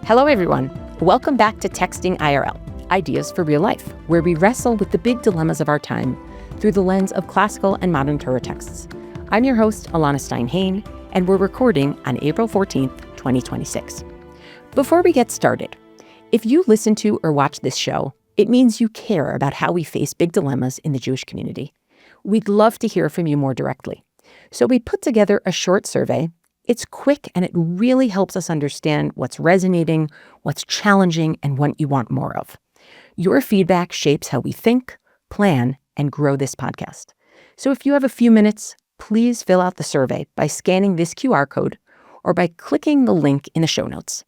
Hello, everyone. Welcome back to TEXTing IRL, Ideas for Real Life, where we wrestle with the big dilemmas of our time through the lens of classical and modern Torah texts. I'm your host, Elana Stein Hain, and we're recording on April 14th, 2026. Before we get started, if you listen to or watch this show, it means you care about how we face big dilemmas in the Jewish community. We'd love to hear from you more directly. So we put together a short survey. It's quick and it really helps us understand what's resonating, what's challenging, and what you want more of. Your feedback shapes how we think, plan, and grow this podcast. So if you have a few minutes, please fill out the survey by scanning this QR code or by clicking the link in the show notes.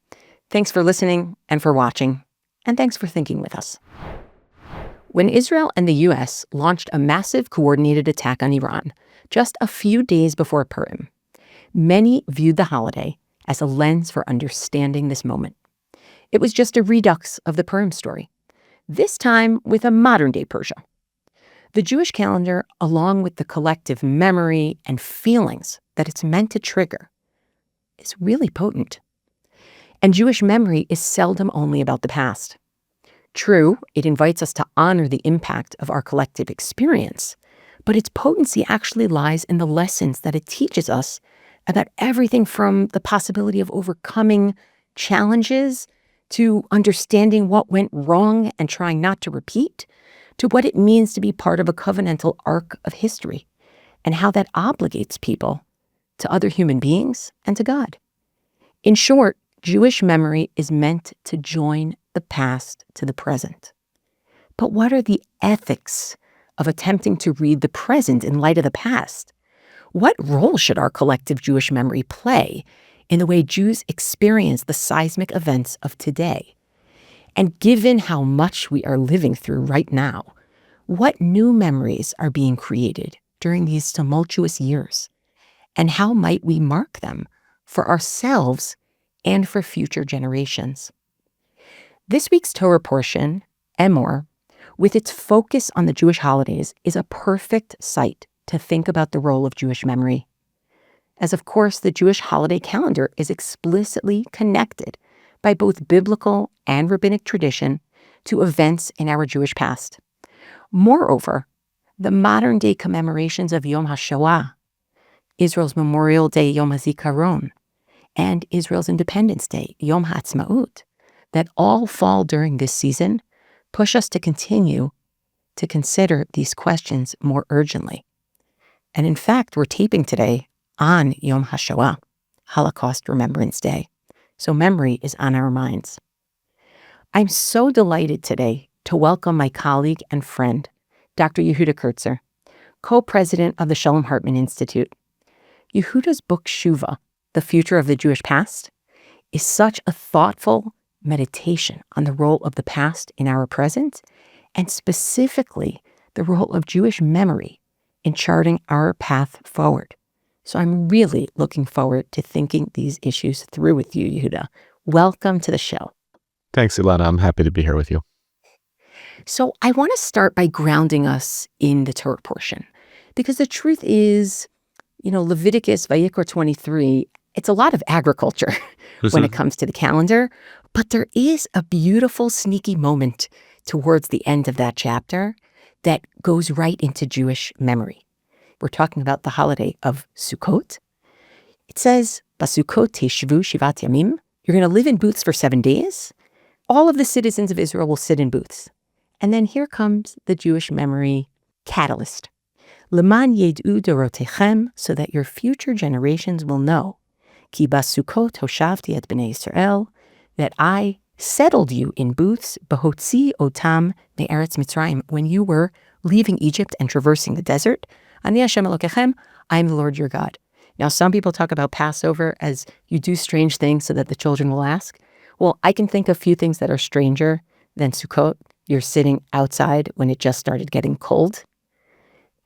Thanks for listening and for watching, and thanks for thinking with us. When Israel and the U.S. launched a massive coordinated attack on Iran just a few days before Purim, many viewed the holiday as a lens for understanding this moment. It was just a redux of the Purim story, this time with a modern-day Persia. The Jewish calendar, along with the collective memory and feelings that it's meant to trigger, is really potent. And Jewish memory is seldom only about the past. True, it invites us to honor the impact of our collective experience, but its potency actually lies in the lessons that it teaches us about everything from the possibility of overcoming challenges to understanding what went wrong and trying not to repeat, to what it means to be part of a covenantal arc of history and how that obligates people to other human beings and to God. In short, Jewish memory is meant to join the past to the present. But what are the ethics of attempting to read the present in light of the past? What role should our collective Jewish memory play in the way Jews experience the seismic events of today? And given how much we are living through right now, what new memories are being created during these tumultuous years? And how might we mark them for ourselves and for future generations? This week's Torah portion, Emor, with its focus on the Jewish holidays, is a perfect site to think about the role of Jewish memory. As of course, the Jewish holiday calendar is explicitly connected by both biblical and rabbinic tradition to events in our Jewish past. Moreover, the modern-day commemorations of Yom HaShoah, Israel's Memorial Day, Yom HaZikaron, and Israel's Independence Day, Yom HaAtzmaut, that all fall during this season, push us to continue to consider these questions more urgently. And in fact, we're taping today on Yom HaShoah, Holocaust Remembrance Day. So memory is on our minds. I'm so delighted today to welcome my colleague and friend, Dr. Yehuda Kurtzer, co-president of the Shalom Hartman Institute. Yehuda's book, Shuva, The Future of the Jewish Past, is such a thoughtful meditation on the role of the past in our present, and specifically the role of Jewish memory in charting our path forward. So I'm really looking forward to thinking these issues through with you, Yehuda. Welcome to the show. Thanks, Elana. I'm happy to be here with you. So I want to start by grounding us in the Torah portion, because the truth is, Leviticus, Vayikra 23, it's a lot of agriculture when it comes to the calendar, but there is a beautiful, sneaky moment towards the end of that chapter that goes right into Jewish memory. We're talking about the holiday of Sukkot. It says, Basukot teshvu shivat yamim. You're going to live in booths for 7 days. All of the citizens of Israel will sit in booths. And then here comes the Jewish memory catalyst. Leman yed'u dorotechem, so that your future generations will know, ki basukot hoshavti et bnei Yisrael, that I settled you in booths, behotzi otam me'eretz Mitzrayim, when you were leaving Egypt and traversing the desert. Ani Hashem Elokechem, I am the Lord your God. Now, some people talk about Passover as you do strange things so that the children will ask. Well, I can think of few things that are stranger than Sukkot. You're sitting outside when it just started getting cold.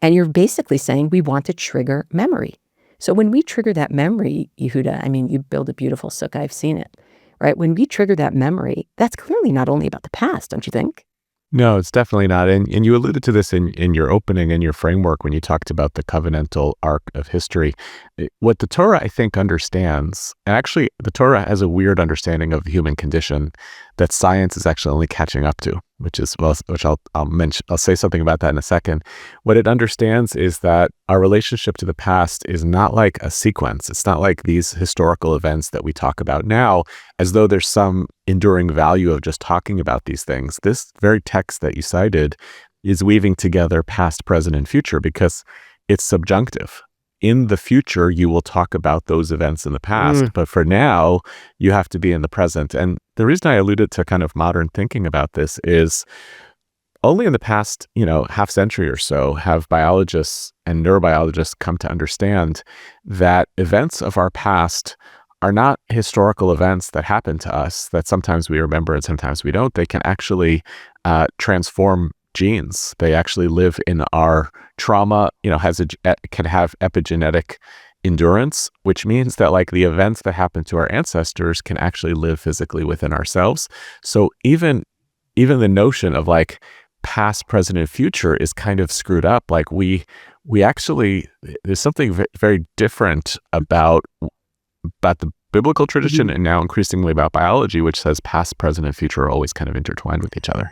And you're basically saying we want to trigger memory. So when we trigger that memory, Yehuda, you build a beautiful sukkah, I've seen it, right? When we trigger that memory, that's clearly not only about the past, don't you think? No, it's definitely not. And you alluded to this in your opening and your framework when you talked about the covenantal arc of history. What the Torah, I think, understands, and actually the Torah has a weird understanding of the human condition that science is actually only catching up to, which I'll mention. I'll say something about that in a second. What it understands is that our relationship to the past is not like a sequence. It's not like these historical events that we talk about now, as though there's some enduring value of just talking about these things. This very text that you cited is weaving together past, present, and future because it's subjunctive. In the future, you will talk about those events in the past, but for now, you have to be in the present. And the reason I alluded to kind of modern thinking about this is only in the past, half century or so have biologists and neurobiologists come to understand that events of our past are not historical events that happen to us that sometimes we remember and sometimes we don't. They can actually transform genes. They actually live in our trauma, can have epigenetic endurance, which means that like the events that happened to our ancestors can actually live physically within ourselves. So even the notion of like past, present, and future is kind of screwed up. Like we actually, there's something very different about the biblical tradition and now increasingly about biology, which says past, present, and future are always kind of intertwined with each other.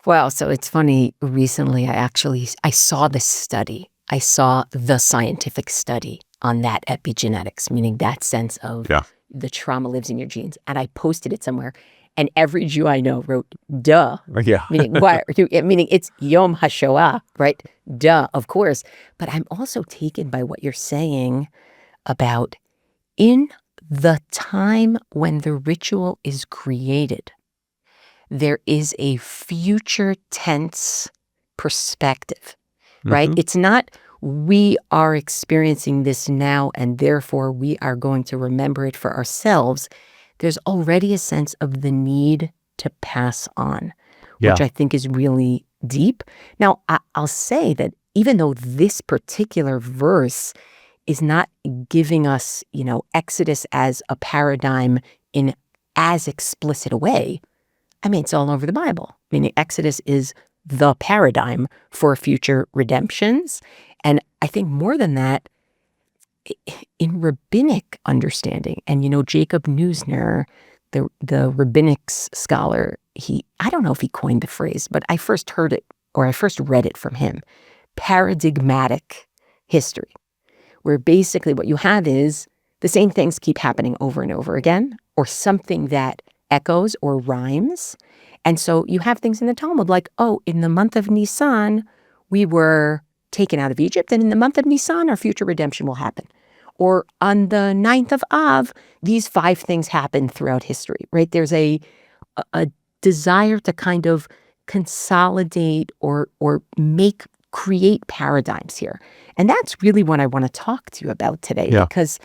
Well, so it's funny. Recently, I saw this study. I saw the scientific study on that epigenetics, meaning that sense of the trauma lives in your genes. And I posted it somewhere. And every Jew I know wrote, duh. Yeah. Meaning, why? Meaning it's Yom HaShoah, right? Duh, of course. But I'm also taken by what you're saying about in the time when the ritual is created, there is a future tense perspective, right? It's not we are experiencing this now and therefore we are going to remember it for ourselves. There's already a sense of the need to pass on, which I think is really deep. Now, I'll say that even though this particular verse is not giving us, Exodus as a paradigm in as explicit a way, I mean, it's all over the Bible. Meaning Exodus is the paradigm for future redemptions. And I think more than that, in rabbinic understanding, and Jacob Neusner, the rabbinics scholar, I don't know if he coined the phrase, but I first heard it or I first read it from him, paradigmatic history, where basically what you have is the same things keep happening over and over again, or something that echoes or rhymes. And so you have things in the Talmud like, oh, in the month of Nisan, we were taken out of Egypt, and in the month of Nisan, our future redemption will happen. Or on the 9th of Av, these 5 things happen throughout history, right? There's a desire to kind of consolidate or create paradigms here. And that's really what I want to talk to you about today, because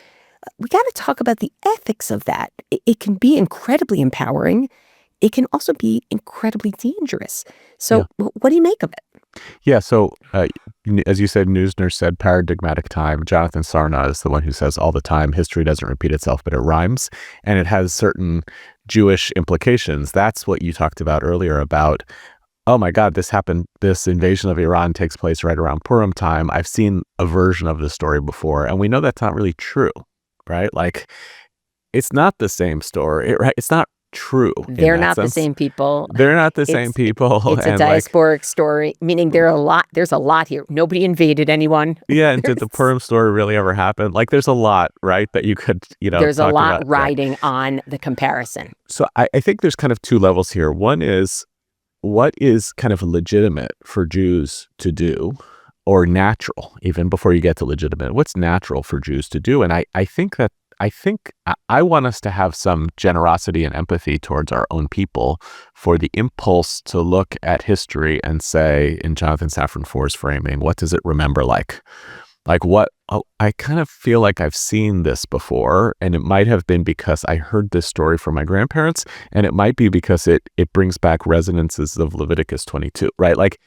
we got to talk about the ethics of that. It can be incredibly empowering. It can also be incredibly dangerous. So what do you make of it? Yeah, so as you said, Neusner said paradigmatic time. Jonathan Sarna is the one who says all the time, history doesn't repeat itself, but it rhymes. And it has certain Jewish implications. That's what you talked about earlier about, oh my God, this happened, this invasion of Iran takes place right around Purim time. I've seen a version of this story before, and we know that's not really true, right? Like, it's not the same story, right? It's not true. They're not the same people. They're not the same people. It's a diasporic story, meaning there's a lot here. Nobody invaded anyone. Yeah, and did the Purim story really ever happen? Like, there's a lot, right, that you could, there's a lot riding on the comparison. So I think there's kind of 2 levels here. One is, what is kind of legitimate for Jews to do, or natural, even before you get to legitimate? What's natural for Jews to do? And I think I want us to have some generosity and empathy towards our own people for the impulse to look at history and say, in Jonathan Safran Foer's framing, what does it remember like? Like I kind of feel like I've seen this before, and it might have been because I heard this story from my grandparents, and it might be because it brings back resonances of Leviticus 22, right? Like,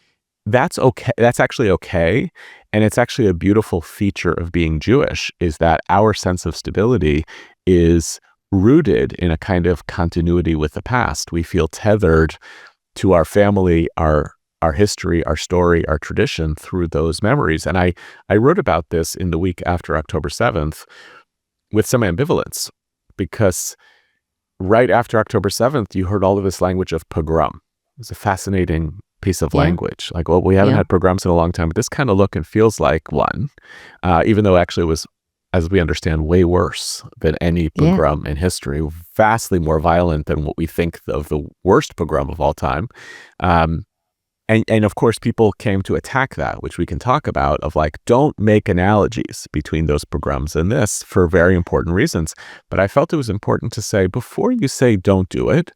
that's okay. That's actually okay. And it's actually a beautiful feature of being Jewish, is that our sense of stability is rooted in a kind of continuity with the past. We feel tethered to our family, our history, our story, our tradition through those memories. And I wrote about this in the week after October 7th with some ambivalence, because right after October 7th, you heard all of this language of pogrom. It was a fascinating piece of language. Like, well, we haven't had pogroms in a long time, but this kind of look and feels like one, even though actually it was, as we understand, way worse than any pogrom in history, vastly more violent than what we think of the worst pogrom of all time. And of course, people came to attack that, which we can talk about, of like, don't make analogies between those pogroms and this for very important reasons. But I felt it was important to say, before you say don't do it,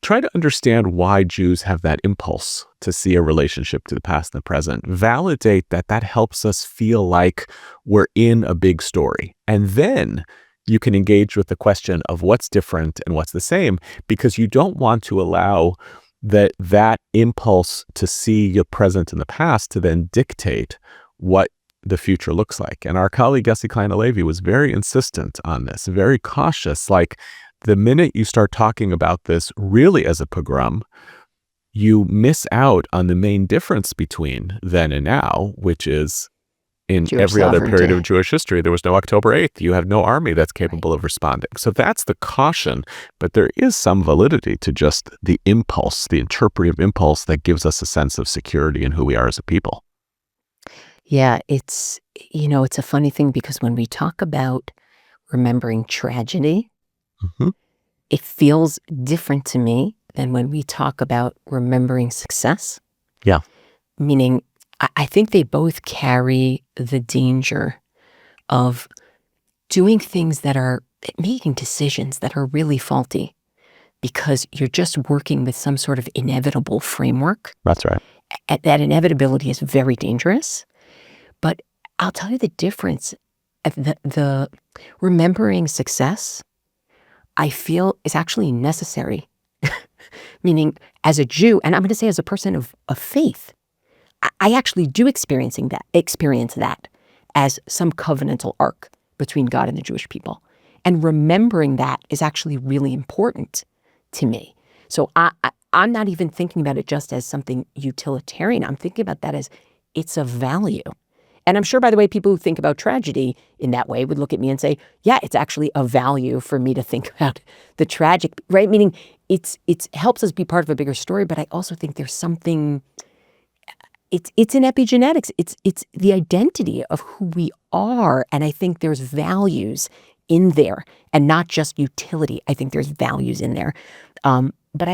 try to understand why Jews have that impulse to see a relationship to the past and the present. Validate that helps us feel like we're in a big story. And then you can engage with the question of what's different and what's the same, because you don't want to allow that impulse to see your present and the past to then dictate what the future looks like. And our colleague Yossi Klein Halevi was very insistent on this, very cautious. Like, the minute you start talking about this really as a pogrom, you miss out on the main difference between then and now, which is in Jewish every other period sovereignty. of Jewish history, there was no October 8th. You have no army that's capable of responding. So that's the caution. But there is some validity to just the impulse, the interpretive impulse that gives us a sense of security in who we are as a people. Yeah, it's a funny thing, because when we talk about remembering tragedy, it feels different to me than when we talk about remembering success. Yeah. Meaning, I think they both carry the danger of doing things that are making decisions that are really faulty, because you're just working with some sort of inevitable framework. That's right. That inevitability is very dangerous. But I'll tell you the difference. The remembering success, I feel, is actually necessary. Meaning, as a Jew, and I'm going to say as a person of faith, I actually do experience that as some covenantal arc between God and the Jewish people. And remembering that is actually really important to me. So I'm not even thinking about it just as something utilitarian. I'm thinking about that as it's a value. And I'm sure, by the way, people who think about tragedy in that way would look at me and say, yeah, it's actually a value for me to think about the tragic, right? Meaning it helps us be part of a bigger story, but I also think there's something, it's in epigenetics. It's the identity of who we are. And I think there's values in there, and not just utility. I think there's values in there. But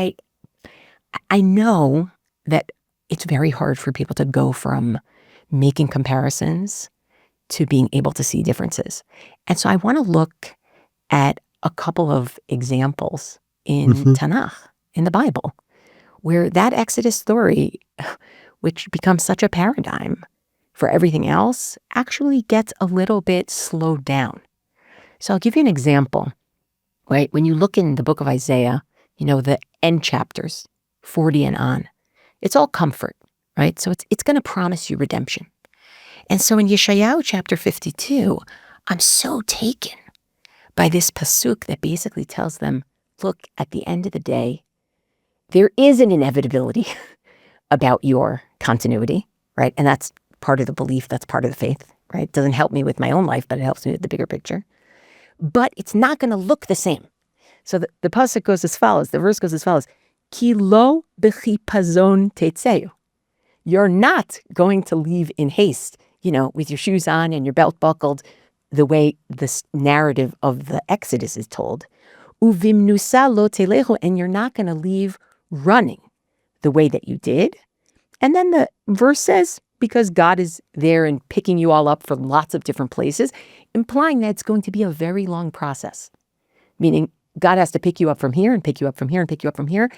I know that it's very hard for people to go from making comparisons to being able to see differences. And so I want to look at a couple of examples in Tanakh, in the Bible, where that Exodus story, which becomes such a paradigm for everything else, actually gets a little bit slowed down. So I'll give you an example, right? When you look in the book of Isaiah, the end chapters, 40 and on, it's all comfort, right? So it's going to promise you redemption. And so in Yeshayahu chapter 52, I'm so taken by this pasuk that basically tells them, look, at the end of the day, there is an inevitability about your continuity, right? And that's part of the belief, that's part of the faith, right? It doesn't help me with my own life, but it helps me with the bigger picture. But it's not going to look the same. So the pasuk goes as follows, the verse goes as follows, Ki lo b'chipazon tetzeu. You're not going to leave in haste, with your shoes on and your belt buckled, the way this narrative of the Exodus is told. Uvimnusa lo telechu, and you're not going to leave running the way that you did. And then the verse says, because God is there and picking you all up from lots of different places, implying that it's going to be a very long process. Meaning God has to pick you up from here and pick you up from here and pick you up from here.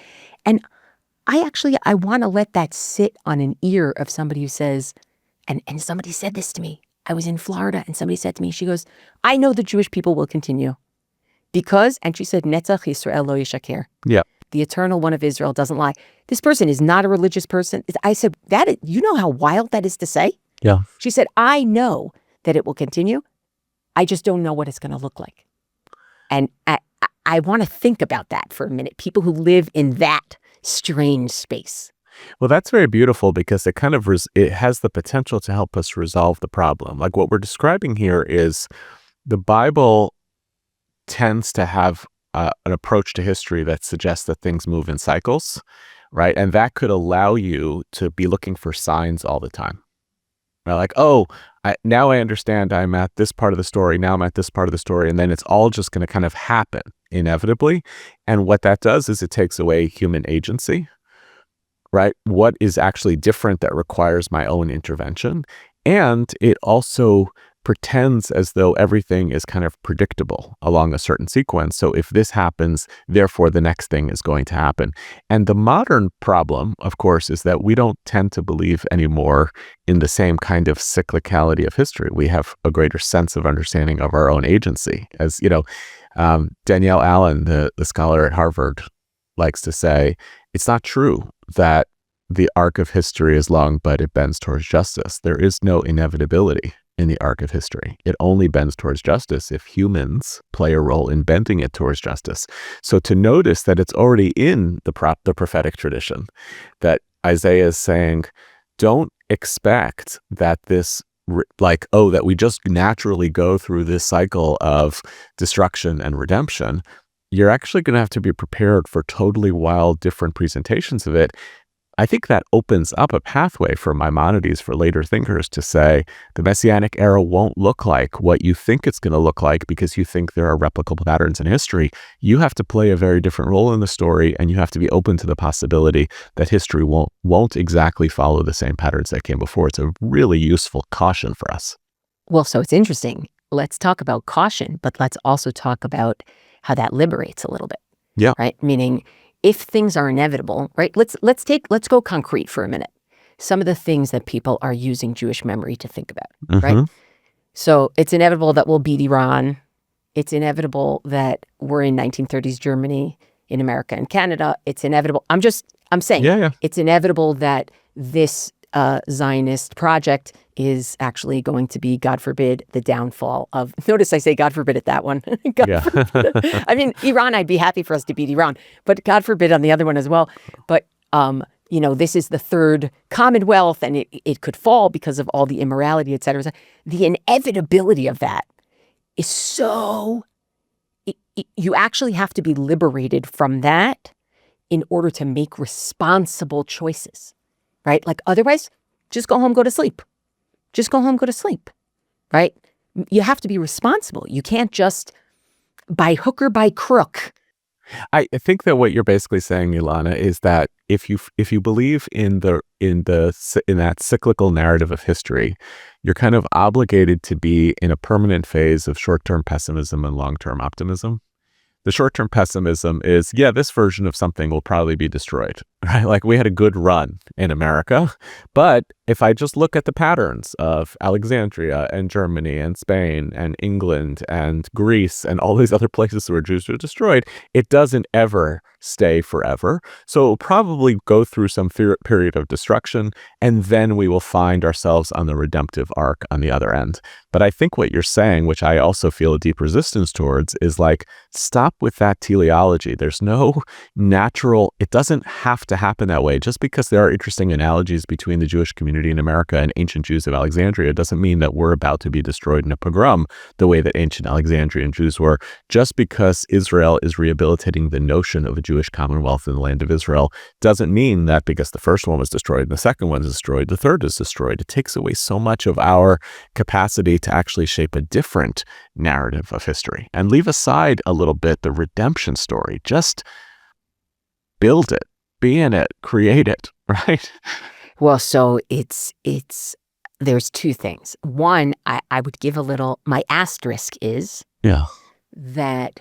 And I want to let that sit on an ear of somebody who says, and somebody said this to me. I was in Florida and somebody said to me, she goes, I know the Jewish people will continue because, and she said, Netzach Yisrael lo yishaker. Yeah. The eternal one of Israel doesn't lie. This person is not a religious person. I said, you know how wild that is to say? Yeah. She said, I know that it will continue. I just don't know what it's going to look like. And I want to think about that for a minute. People who live in that strange space. Well, that's very beautiful because it kind of it has the potential to help us resolve the problem. Like what we're describing here is the Bible tends to have an approach to history that suggests that things move in cycles, right? And that could allow you to be looking for signs all the time. Right? Like, oh, now I understand I'm at this part of the story. Now I'm at this part of the story. And then it's all just going to kind of happen inevitably. And what that does is it takes away human agency, right? What is actually different that requires my own intervention? And it also pretends as though everything is kind of predictable along a certain sequence. So if this happens, therefore the next thing is going to happen. And the modern problem, of course, is that we don't tend to believe anymore in the same kind of cyclicality of history. We have a greater sense of understanding of our own agency. As you know, Danielle Allen, the scholar at Harvard, likes to say, it's not true that the arc of history is long, but it bends towards justice. There is no inevitability in the arc of history. It only bends towards justice if humans play a role in bending it towards justice. So to notice that it's already in the prophetic tradition, that Isaiah is saying, don't expect that this that we just naturally go through this cycle of destruction and redemption. You're actually going to have to be prepared for totally wild, different presentations of it. I think that opens up a pathway for Maimonides, for later thinkers, to say the Messianic era won't look like what you think it's going to look like because you think there are replicable patterns in history. You have to play a very different role in the story, and you have to be open to the possibility that history won't exactly follow the same patterns that came before. It's a really useful caution for us. Well, so it's interesting. Let's talk about caution, but let's also talk about how that liberates a little bit. Yeah. Right? Meaning, if things are inevitable, right? Let's go concrete for a minute. Some of the things that people are using Jewish memory to think about, right? So it's inevitable that we'll beat Iran. It's inevitable that we're in 1930s Germany, in America and Canada. It's inevitable. I'm saying it's inevitable that this Zionist project is actually going to be, God forbid, the downfall of, notice I say God forbid at that one. Forbid. I mean, Iran, I'd be happy for us to beat Iran, but God forbid on the other one as well. But, this is the third Commonwealth and it could fall because of all the immorality, et cetera. The inevitability of that is so, you actually have to be liberated from that in order to make responsible choices, right? Like otherwise, just go home, go to sleep. Just go home, go to sleep, right? You have to be responsible. You can't just by hook or by crook. I think that what you're basically saying, Elana, is that if you believe in that cyclical narrative of history, you're kind of obligated to be in a permanent phase of short-term pessimism and long-term optimism. The short-term pessimism is, this version of something will probably be destroyed, right? Like we had a good run in America, but if I just look at the patterns of Alexandria and Germany and Spain and England and Greece and all these other places where Jews were destroyed, it doesn't ever stay forever. So it will probably go through some period of destruction, and then we will find ourselves on the redemptive arc on the other end. But I think what you're saying, which I also feel a deep resistance towards, is like, stop with that teleology. There's no natural, it doesn't have to happen that way. Just because there are interesting analogies between the Jewish community in America and ancient Jews of Alexandria doesn't mean that we're about to be destroyed in a pogrom the way that ancient Alexandrian Jews were. Just because Israel is rehabilitating the notion of a Jewish commonwealth in the land of Israel doesn't mean that because the first one was destroyed and the second one is destroyed, the third is destroyed. It takes away so much of our capacity to actually shape a different narrative of history and leave aside a little bit the redemption story. Just build it, be in it, create it, right? Well, so there's two things. One, I would give a little, my asterisk is that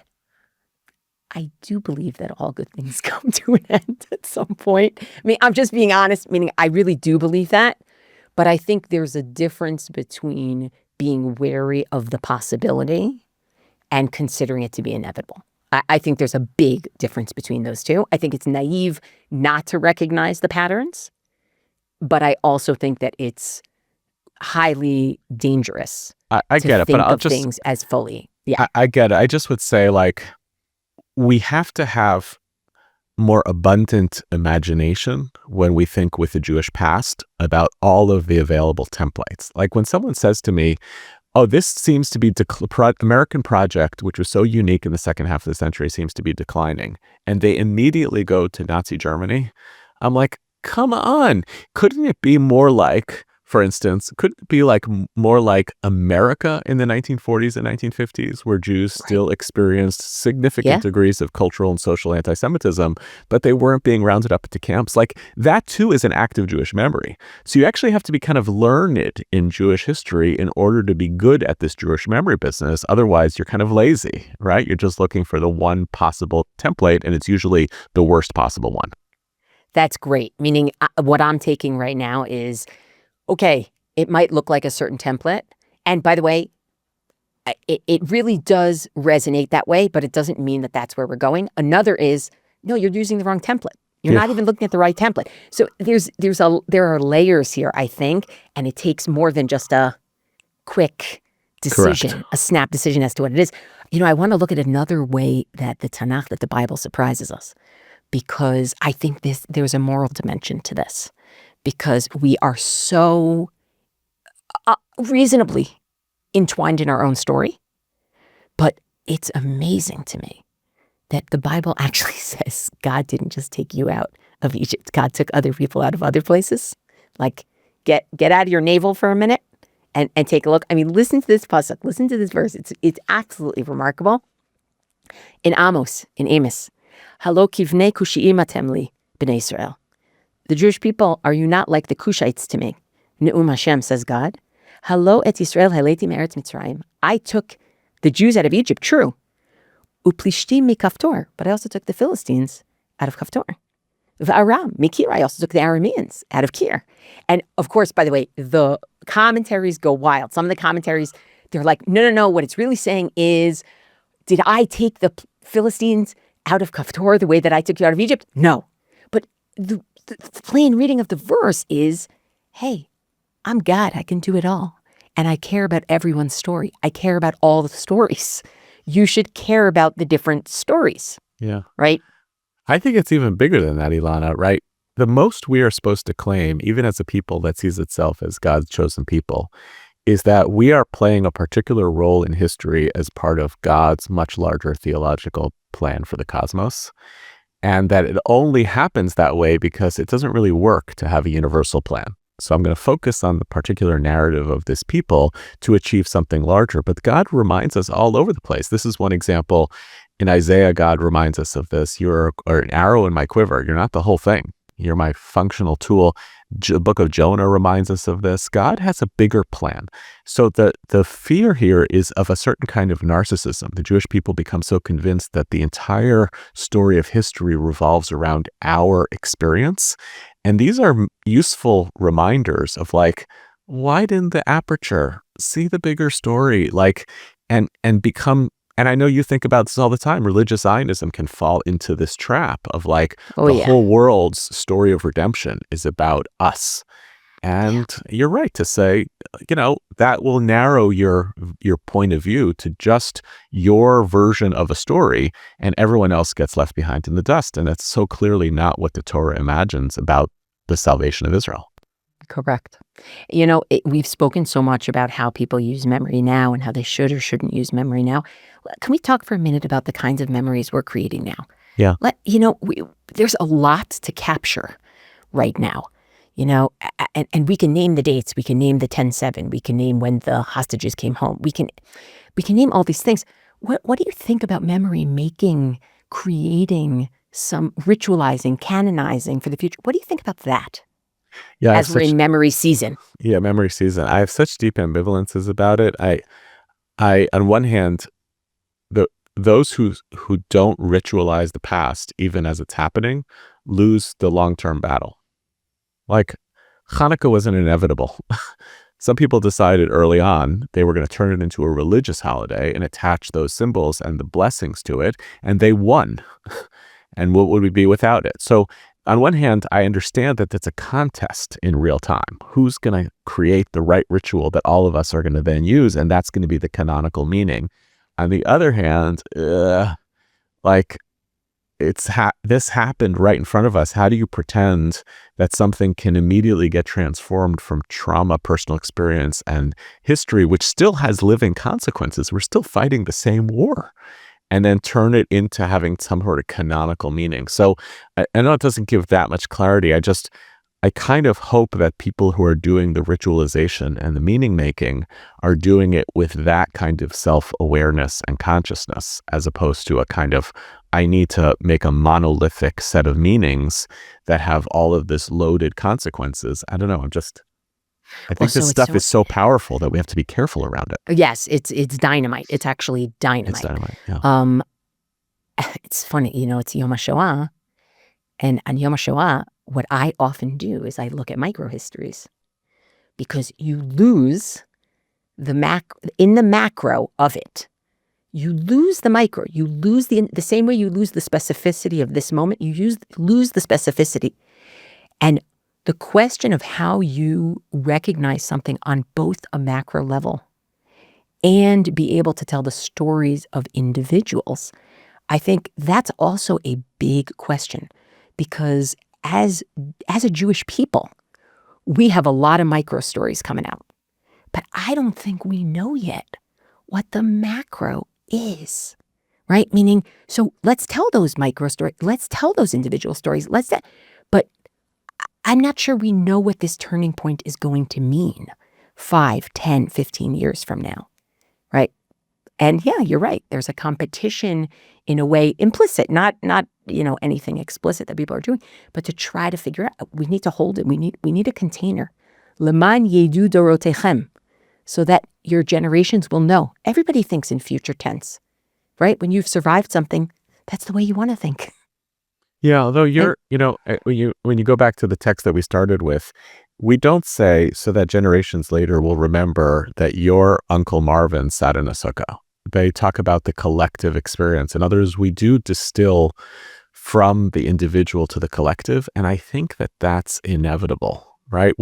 I do believe that all good things come to an end at some point. I mean, I'm just being honest, meaning I really do believe that. But I think there's a difference between being wary of the possibility and considering it to be inevitable. I think there's a big difference between those two. I think it's naive not to recognize the patterns, but I also think that it's highly dangerous. I get it, but I'll just things as fully. Yeah, I get it. I just would say, like, we have to have more abundant imagination when we think with the Jewish past about all of the available templates. Like when someone says to me, oh, this seems to be American project, which was so unique in the second half of the century, seems to be declining. And they immediately go to Nazi Germany. I'm like, come on. Couldn't it be more like, for instance, couldn't it be like more like America in the 1940s and 1950s, where Jews still experienced significant degrees of cultural and social anti-Semitism, but they weren't being rounded up into camps? Like that too is an act of Jewish memory. So you actually have to be kind of learned in Jewish history in order to be good at this Jewish memory business. Otherwise, you're kind of lazy, right? You're just looking for the one possible template, and it's usually the worst possible one. That's great. Meaning what I'm taking right now is, okay, it might look like a certain template. And by the way, it really does resonate that way, but it doesn't mean that that's where we're going. Another is, no, you're using the wrong template. You're not even looking at the right template. So there are layers here, I think, and it takes more than just a quick decision, a snap decision as to what it is. I want to look at another way that the Bible surprises us, because I think there's a moral dimension to this, because we are so reasonably entwined in our own story. But it's amazing to me that the Bible actually says God didn't just take you out of Egypt. God took other people out of other places. Like, get out of your navel for a minute and take a look. I mean, listen to this pasuk. Listen to this verse. It's absolutely remarkable. In Amos, Halo kivnei kushiim atem li, b'nei Israel. The Jewish people, are you not like the Cushites to me? Ne'um Hashem, says God. Halo et Yisrael haleti me'eretz Mitzrayim. I took the Jews out of Egypt, true. Uplishtim mikaftor, but I also took the Philistines out of Kaftor. V'aram mikir, I also took the Arameans out of Kir. And of course, by the way, the commentaries go wild. Some of the commentaries, they're like, no. What it's really saying is, did I take the Philistines out of Kaftor the way that I took you out of Egypt? No. But the plain reading of the verse is, hey, I'm God. I can do it all. And I care about everyone's story. I care about all the stories. You should care about the different stories. Yeah. Right? I think it's even bigger than that, Elana, right? The most we are supposed to claim, even as a people that sees itself as God's chosen people, is that we are playing a particular role in history as part of God's much larger theological plan for the cosmos. And that it only happens that way because it doesn't really work to have a universal plan. So I'm going to focus on the particular narrative of this people to achieve something larger. But God reminds us all over the place. This is one example. In Isaiah, God reminds us of this. You're an arrow in my quiver. You're not the whole thing. You're my functional tool. The book of Jonah reminds us of this. God has a bigger plan. So the fear here is of a certain kind of narcissism. The Jewish people become so convinced that the entire story of history revolves around our experience. And these are useful reminders of like, why didn't the aperture see the bigger story? Like, and become, and I know you think about this all the time, religious Zionism can fall into this trap of like, whole world's story of redemption is about us. And you're right to say, that will narrow your point of view to just your version of a story, and everyone else gets left behind in the dust. And that's so clearly not what the Torah imagines about the salvation of Israel. Correct. We've spoken so much about how people use memory now and how they should or shouldn't use memory now. Can we talk for a minute about the kinds of memories we're creating now? Yeah. There's a lot to capture right now. And we can name the dates. We can name the 10/7. We can name when the hostages came home. We can name all these things. What do you think about memory making, creating, some ritualizing, canonizing for the future? What do you think about that? Yeah, as we're in memory season. Yeah, memory season. I have such deep ambivalences about it. I on one hand, those who don't ritualize the past, even as it's happening, lose the long-term battle. Like, Hanukkah wasn't inevitable. Some people decided early on they were going to turn it into a religious holiday and attach those symbols and the blessings to it, and they won. And what would we be without it? So on one hand, I understand that it's a contest in real time. Who's going to create the right ritual that all of us are going to then use? And that's going to be the canonical meaning. On the other hand, this happened right in front of us. How do you pretend that something can immediately get transformed from trauma, personal experience, and history, which still has living consequences? We're still fighting the same war, and then turn it into having some sort of canonical meaning. So I know it doesn't give that much clarity. I kind of hope that people who are doing the ritualization and the meaning making are doing it with that kind of self-awareness and consciousness, as opposed to a kind of, I need to make a monolithic set of meanings that have all of this loaded consequences. I don't know. I think this stuff is so powerful that we have to be careful around it. Yes, it's dynamite. It's actually dynamite. It's dynamite, yeah. It's funny, it's Yom HaShoah, and on Yom HaShoah, what I often do is I look at microhistories, because you lose in the macro of it. You lose the micro. You lose the same way you lose the specificity of this moment. You lose the specificity. And the question of how you recognize something on both a macro level and be able to tell the stories of individuals, I think that's also a big question, because as a Jewish people, we have a lot of micro stories coming out, but I don't think we know yet what the macro is, right? Meaning, so let's tell those micro stories, let's tell those individual stories, but I'm not sure we know what this turning point is going to mean 5, 10, 15 years from now, right? And yeah, you're right. There's a competition in a way, implicit, not anything explicit that people are doing, but to try to figure out, we need to hold it. We need a container. Leman yedu dorotechem, so that your generations will know. Everybody thinks in future tense, right? When you've survived something, that's the way you want to think. Yeah, although when you go back to the text that we started with, we don't say so that generations later will remember that your Uncle Marvin sat in a sukkah. They talk about the collective experience. In others, we do distill from the individual to the collective, and I think that that's inevitable, right?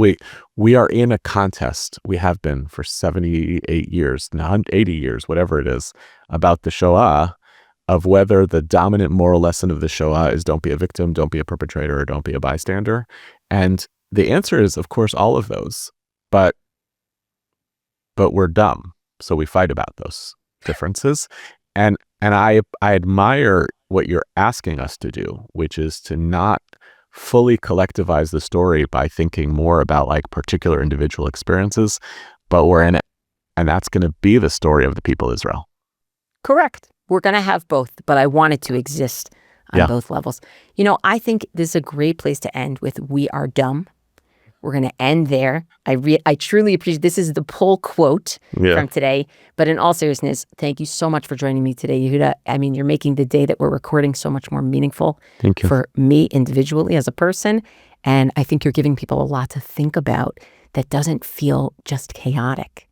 We are in a contest. We have been for 78 years, 80 years, whatever it is, about the Shoah, of whether the dominant moral lesson of the Shoah is don't be a victim, don't be a perpetrator, or don't be a bystander. And the answer is, of course, all of those. But we're dumb, so we fight about those differences. And I admire what you're asking us to do, which is to not fully collectivize the story by thinking more about like particular individual experiences, but we're in it. And that's going to be the story of the people of Israel. Correct. We're going to have both, but I want it to exist on both levels. I think this is a great place to end with "We are dumb." We're going to end there. I truly appreciate this is the pull quote from today. But in all seriousness, thank you so much for joining me today, Yehuda. I mean, you're making the day that we're recording so much more meaningful for me individually as a person. And I think you're giving people a lot to think about that doesn't feel just chaotic,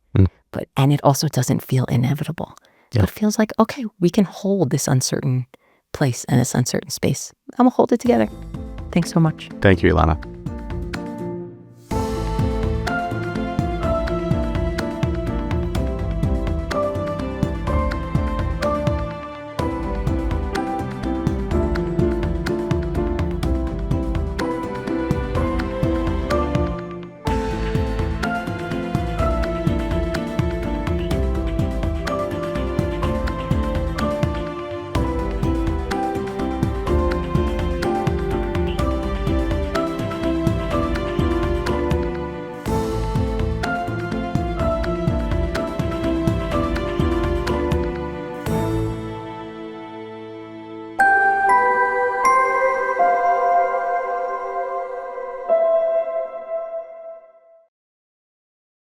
and it also doesn't feel inevitable. So it feels like, okay, we can hold this uncertain place and this uncertain space. I'm going to hold it together. Thanks so much. Thank you, Elana.